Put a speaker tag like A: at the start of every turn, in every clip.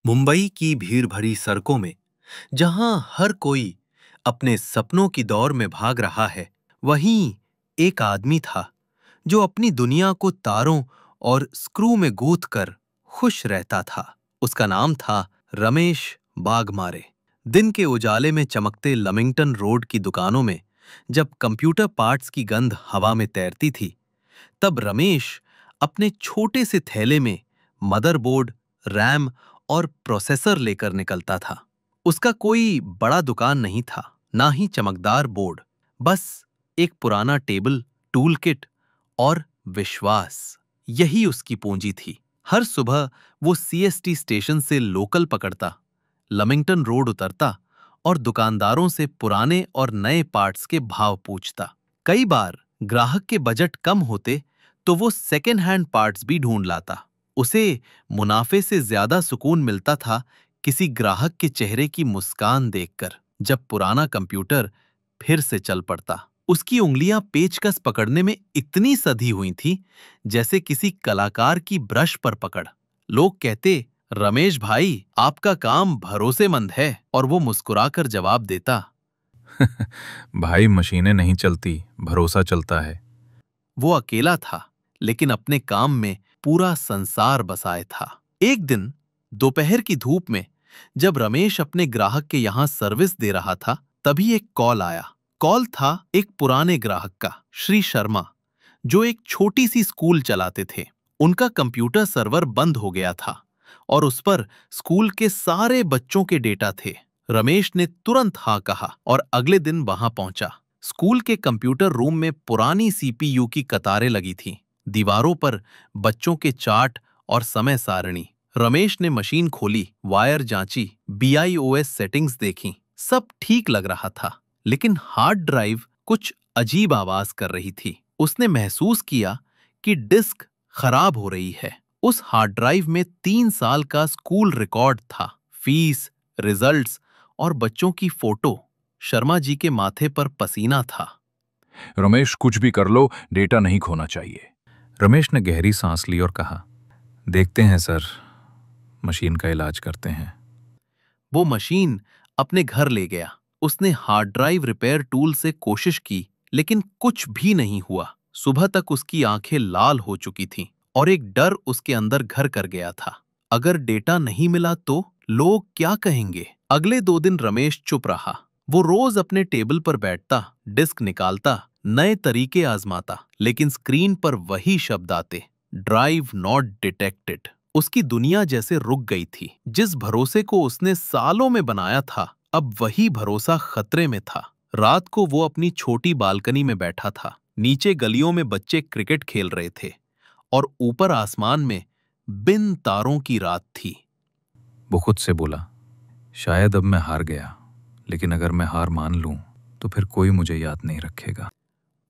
A: मुंबई की भीड़ भरी सड़कों में जहां हर कोई अपने सपनों की दौड़ में भाग रहा है, वहीं एक आदमी था जो अपनी दुनिया को तारों और स्क्रू में गूंथ कर खुश रहता था। उसका नाम था रमेश बागमारे। दिन के उजाले में चमकते लमिंगटन रोड की दुकानों में जब कंप्यूटर पार्ट्स की गंध हवा में तैरती थी, तब रमेश अपने छोटे से थैले में मदरबोर्ड, रैम और प्रोसेसर लेकर निकलता था। उसका कोई बड़ा दुकान नहीं था, ना ही चमकदार बोर्ड, बस एक पुराना टेबल, टूल किट और विश्वास। यही उसकी पूंजी थी। हर सुबह वो सीएसटी स्टेशन से लोकल पकड़ता, लमिंगटन रोड उतरता और दुकानदारों से पुराने और नए पार्ट्स के भाव पूछता। कई बार ग्राहक के बजट कम होते तो वो सेकेंड हैंड पार्ट्स भी ढूंढ लाता। उसे मुनाफे से ज्यादा सुकून मिलता था किसी ग्राहक के चेहरे की मुस्कान देखकर, जब पुराना कंप्यूटर फिर से चल पड़ता। उसकी उंगलियां पेचकस पकड़ने में इतनी सधी हुई थी जैसे किसी कलाकार की ब्रश पर पकड़। लोग कहते, रमेश भाई, आपका काम भरोसेमंद है, और वो मुस्कुराकर जवाब देता,
B: भाई मशीनें नहीं चलती, भरोसा चलता है।
A: वो अकेला था, लेकिन अपने काम में पूरा संसार बसाए था। एक दिन दोपहर की धूप में जब रमेश अपने ग्राहक के यहां सर्विस दे रहा था, तभी एक कॉल आया। कॉल था एक पुराने ग्राहक का, श्री शर्मा, जो एक छोटी सी स्कूल चलाते थे। उनका कंप्यूटर सर्वर बंद हो गया था और उस पर स्कूल के सारे बच्चों के डेटा थे। रमेश ने तुरंत हाँ कहा और अगले दिन वहां पहुंचा। स्कूल के कंप्यूटर रूम में पुरानी सीपीयू की कतारें लगी थीं, दीवारों पर बच्चों के चार्ट और समय सारणी। रमेश ने मशीन खोली, वायर जांची, बीआईओएस सेटिंग्स देखी। सब ठीक लग रहा था, लेकिन हार्ड ड्राइव कुछ अजीब आवाज कर रही थी। उसने महसूस किया कि डिस्क खराब हो रही है। उस हार्ड ड्राइव में 3 साल का स्कूल रिकॉर्ड था, फीस, रिजल्ट्स और बच्चों की फोटो। शर्मा जी के माथे पर पसीना था।
B: रमेश, कुछ भी कर लो, डेटा नहीं खोना चाहिए। रमेश ने गहरी सांस ली और कहा, देखते हैं सर, मशीन का इलाज करते हैं।
A: वो मशीन अपने घर ले गया। उसने हार्ड ड्राइव रिपेयर टूल से कोशिश की, लेकिन कुछ भी नहीं हुआ। सुबह तक उसकी आंखें लाल हो चुकी थीं और एक डर उसके अंदर घर कर गया था। अगर डेटा नहीं मिला तो लोग क्या कहेंगे? अगले 2 दिन रमेश चुप रहा। वो रोज अपने टेबल पर बैठता, डिस्क निकालता, नए तरीके आजमाता, लेकिन स्क्रीन पर वही शब्द आते, ड्राइव नॉट डिटेक्टेड। उसकी दुनिया जैसे रुक गई थी। जिस भरोसे को उसने सालों में बनाया था, अब वही भरोसा खतरे में था। रात को वो अपनी छोटी बालकनी में बैठा था। नीचे गलियों में बच्चे क्रिकेट खेल रहे थे और ऊपर आसमान में बिन तारों की रात थी।
B: वो खुद से बोला, शायद अब मैं हार गया, लेकिन अगर मैं हार मान लूं तो फिर कोई मुझे याद नहीं रखेगा।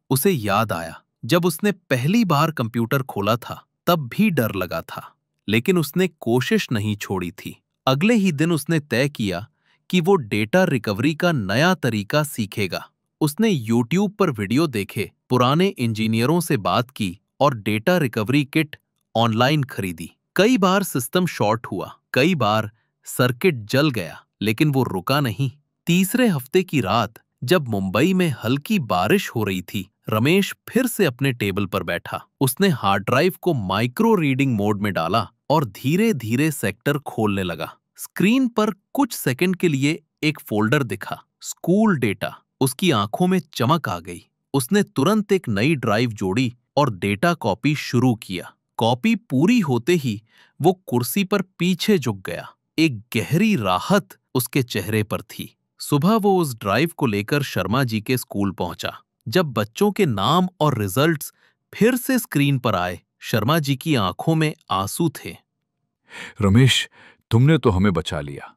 A: उसे याद आया जब उसने पहली बार कंप्यूटर खोला था, तब भी डर लगा था, लेकिन उसने कोशिश नहीं छोड़ी थी। अगले ही दिन उसने तय किया कि वो डेटा रिकवरी का नया तरीका सीखेगा। उसने यूट्यूब पर वीडियो देखे, पुराने इंजीनियरों से बात की और डेटा रिकवरी किट ऑनलाइन खरीदी। कई बार सिस्टम शॉर्ट हुआ, कई बार सर्किट जल गया, लेकिन वो रुका नहीं। तीसरे हफ्ते की रात जब मुंबई में हल्की बारिश हो रही थी, रमेश फिर से अपने टेबल पर बैठा। उसने हार्ड ड्राइव को माइक्रो रीडिंग मोड में डाला और धीरे धीरे सेक्टर खोलने लगा। स्क्रीन पर कुछ सेकंड के लिए एक फोल्डर दिखा, स्कूल डेटा। उसकी आंखों में चमक आ गई। उसने तुरंत एक नई ड्राइव जोड़ी और डेटा कॉपी शुरू किया। कॉपी पूरी होते ही वो कुर्सी पर पीछे झुक गया। एक गहरी राहत उसके चेहरे पर थी। सुबह वो उस ड्राइव को लेकर शर्मा जी के स्कूल पहुंचा। जब बच्चों के नाम और रिजल्ट्स फिर से स्क्रीन पर आए, शर्मा जी की आंखों में आंसू थे।
B: रमेश, तुमने तो हमें बचा लिया।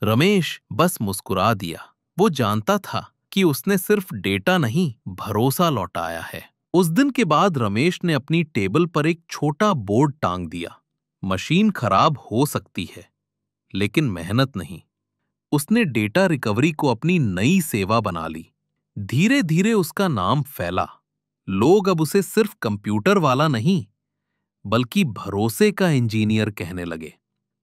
A: रमेश बस मुस्कुरा दिया। वो जानता था कि उसने सिर्फ डेटा नहीं, भरोसा लौटाया है। उस दिन के बाद रमेश ने अपनी टेबल पर एक छोटा बोर्ड टांग दिया। मशीन खराब हो सकती है, लेकिन मेहनत नहीं। उसने डेटा रिकवरी को अपनी नई सेवा बना ली। धीरे धीरे उसका नाम फैला। लोग अब उसे सिर्फ कंप्यूटर वाला नहीं, बल्कि भरोसे का इंजीनियर कहने लगे।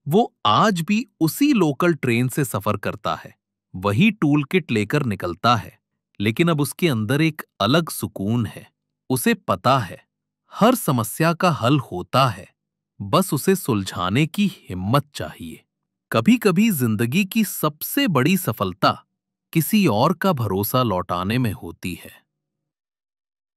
A: वो आज भी उसी लोकल ट्रेन से सफर करता है, वही टूल किट लेकर निकलता है, लेकिन अब उसके अंदर एक अलग सुकून है। उसे पता है हर समस्या का हल होता है, बस उसे सुलझाने की हिम्मत चाहिए। कभी-कभी जिंदगी की सबसे बड़ी सफलता किसी और का भरोसा लौटाने में होती है।